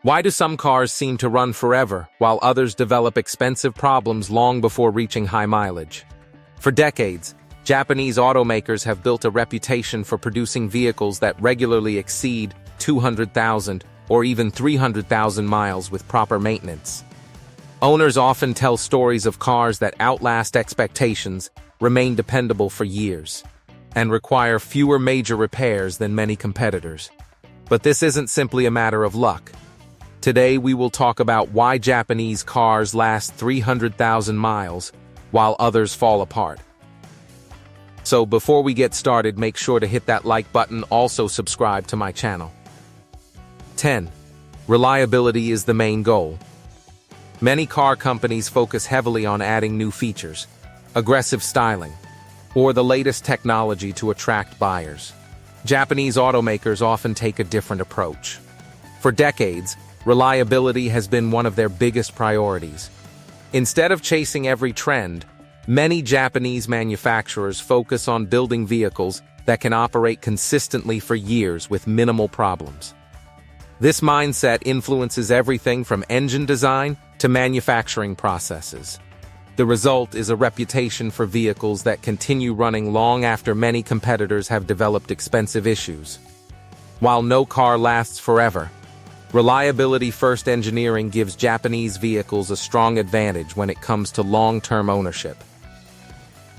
Why do some cars seem to run forever, while others develop expensive problems long before reaching high mileage? For decades, Japanese automakers have built a reputation for producing vehicles that regularly exceed 200,000 or even 300,000 miles with proper maintenance. Owners often tell stories of cars that outlast expectations, remain dependable for years, and require fewer major repairs than many competitors. But this isn't simply a matter of luck. Today we will talk about why Japanese cars last 300,000 miles, while others fall apart. So before we get started, make sure to hit that like button, also subscribe to my channel. 10. Reliability is the main goal. Many car companies focus heavily on adding new features, aggressive styling, or the latest technology to attract buyers. Japanese automakers often take a different approach. For decades, reliability has been one of their biggest priorities. Instead of chasing every trend, many Japanese manufacturers focus on building vehicles that can operate consistently for years with minimal problems. This mindset influences everything from engine design to manufacturing processes. The result is a reputation for vehicles that continue running long after many competitors have developed expensive issues. While no car lasts forever, reliability-first engineering gives Japanese vehicles a strong advantage when it comes to long-term ownership.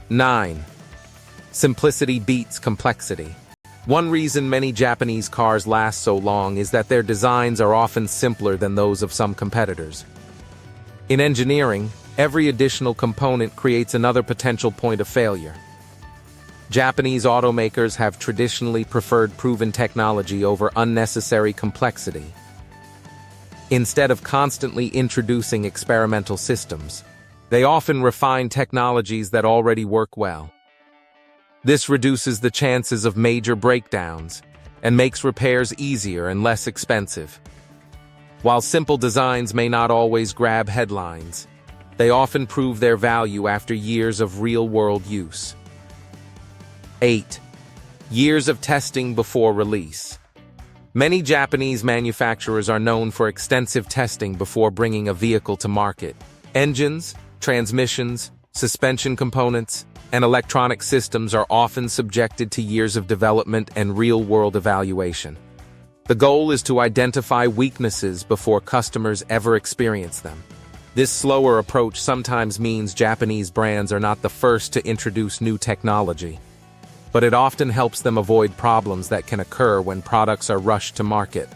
9. Simplicity beats complexity. One reason many Japanese cars last so long is that their designs are often simpler than those of some competitors. In engineering, every additional component creates another potential point of failure. Japanese automakers have traditionally preferred proven technology over unnecessary complexity. Instead of constantly introducing experimental systems, they often refine technologies that already work well. This reduces the chances of major breakdowns and makes repairs easier and less expensive. While simple designs may not always grab headlines, they often prove their value after years of real-world use. 8. Years of testing before release. Many Japanese manufacturers are known for extensive testing before bringing a vehicle to market. Engines, transmissions, suspension components, and electronic systems are often subjected to years of development and real-world evaluation. The goal is to identify weaknesses before customers ever experience them. This slower approach sometimes means Japanese brands are not the first to introduce new technology, but it often helps them avoid problems that can occur when products are rushed to market.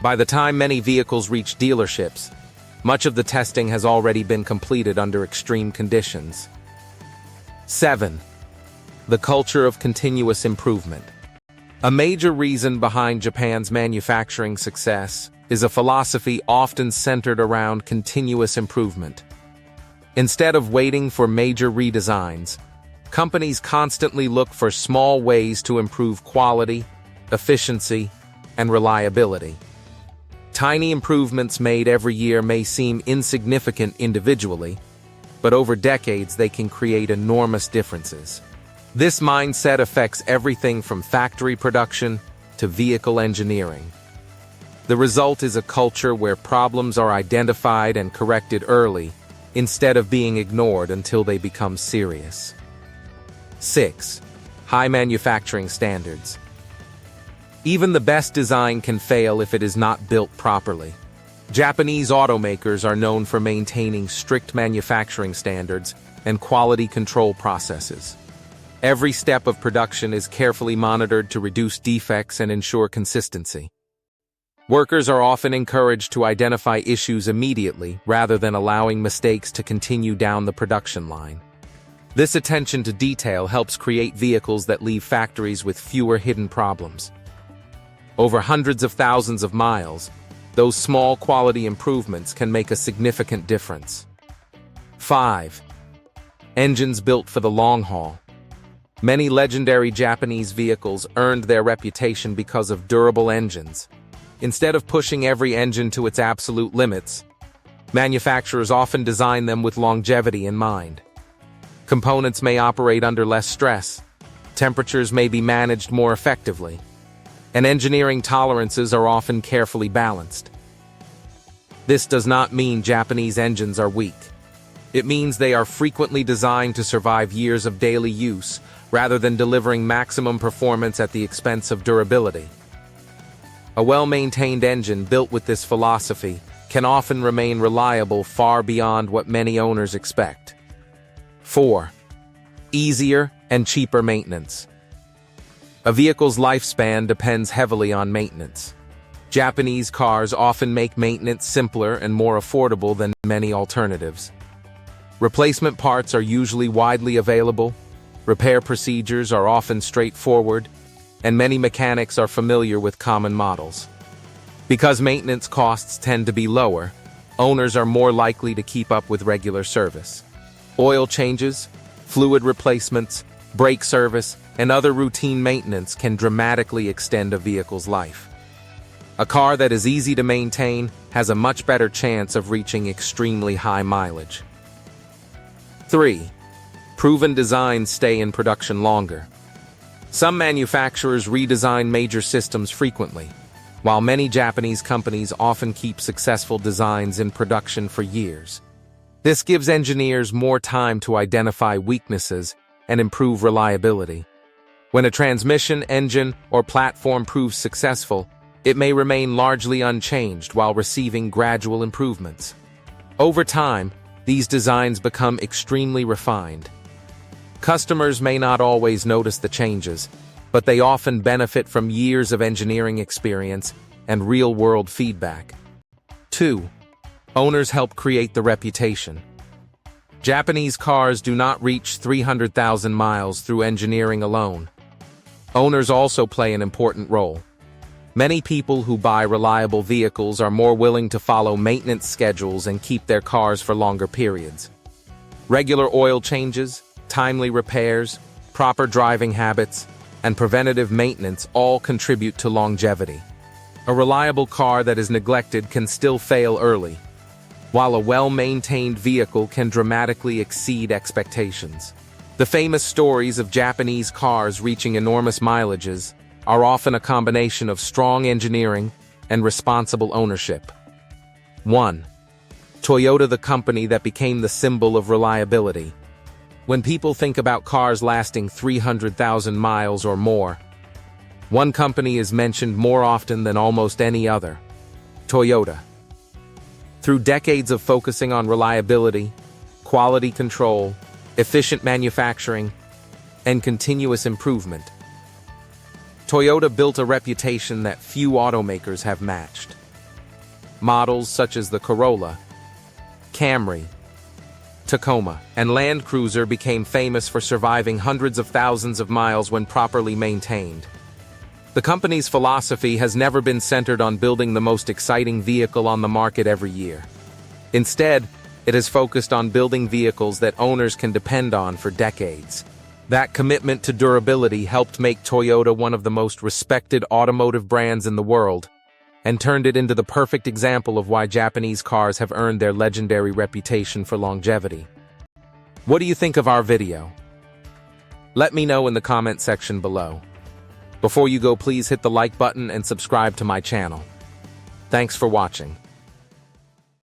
By the time many vehicles reach dealerships, much of the testing has already been completed under extreme conditions. 7. The culture of continuous improvement. A major reason behind Japan's manufacturing success is a philosophy often centered around continuous improvement. Instead of waiting for major redesigns, companies constantly look for small ways to improve quality, efficiency, and reliability. Tiny improvements made every year may seem insignificant individually, but over decades they can create enormous differences. This mindset affects everything from factory production to vehicle engineering. The result is a culture where problems are identified and corrected early, instead of being ignored until they become serious. 6. High manufacturing standards. Even the best design can fail if it is not built properly. Japanese automakers are known for maintaining strict manufacturing standards and quality control processes. Every step of production is carefully monitored to reduce defects and ensure consistency. Workers are often encouraged to identify issues immediately rather than allowing mistakes to continue down the production line. This attention to detail helps create vehicles that leave factories with fewer hidden problems. Over hundreds of thousands of miles, those small quality improvements can make a significant difference. 5. Engines built for the long haul. Many legendary Japanese vehicles earned their reputation because of durable engines. Instead of pushing every engine to its absolute limits, manufacturers often design them with longevity in mind. Components may operate under less stress, temperatures may be managed more effectively, and engineering tolerances are often carefully balanced. This does not mean Japanese engines are weak. It means they are frequently designed to survive years of daily use, rather than delivering maximum performance at the expense of durability. A well-maintained engine built with this philosophy can often remain reliable far beyond what many owners expect. 4. Easier and cheaper maintenance. A vehicle's lifespan depends heavily on maintenance. Japanese cars often make maintenance simpler and more affordable than many alternatives. Replacement parts are usually widely available, repair procedures are often straightforward, and many mechanics are familiar with common models. Because maintenance costs tend to be lower, owners are more likely to keep up with regular service. Oil changes, fluid replacements, brake service, and other routine maintenance can dramatically extend a vehicle's life. A car that is easy to maintain has a much better chance of reaching extremely high mileage. 3. Proven designs stay in production longer. Some manufacturers redesign major systems frequently, while many Japanese companies often keep successful designs in production for years. This gives engineers more time to identify weaknesses and improve reliability. When a transmission, engine, or platform proves successful, it may remain largely unchanged while receiving gradual improvements. Over time, these designs become extremely refined. Customers may not always notice the changes, but they often benefit from years of engineering experience and real-world feedback. 2. Owners help create the reputation. Japanese cars do not reach 300,000 miles through engineering alone. Owners also play an important role. Many people who buy reliable vehicles are more willing to follow maintenance schedules and keep their cars for longer periods. Regular oil changes, timely repairs, proper driving habits, and preventative maintenance all contribute to longevity. A reliable car that is neglected can still fail early, while a well-maintained vehicle can dramatically exceed expectations. The famous stories of Japanese cars reaching enormous mileages are often a combination of strong engineering and responsible ownership. 1. Toyota, the company that became the symbol of reliability. When people think about cars lasting 300,000 miles or more, one company is mentioned more often than almost any other: Toyota. Through decades of focusing on reliability, quality control, efficient manufacturing, and continuous improvement, Toyota built a reputation that few automakers have matched. Models such as the Corolla, Camry, Tacoma, and Land Cruiser became famous for surviving hundreds of thousands of miles when properly maintained. The company's philosophy has never been centered on building the most exciting vehicle on the market every year. Instead, it has focused on building vehicles that owners can depend on for decades. That commitment to durability helped make Toyota one of the most respected automotive brands in the world, and turned it into the perfect example of why Japanese cars have earned their legendary reputation for longevity. What do you think of our video? Let me know in the comment section below. Before you go, please hit the like button and subscribe to my channel. Thanks for watching.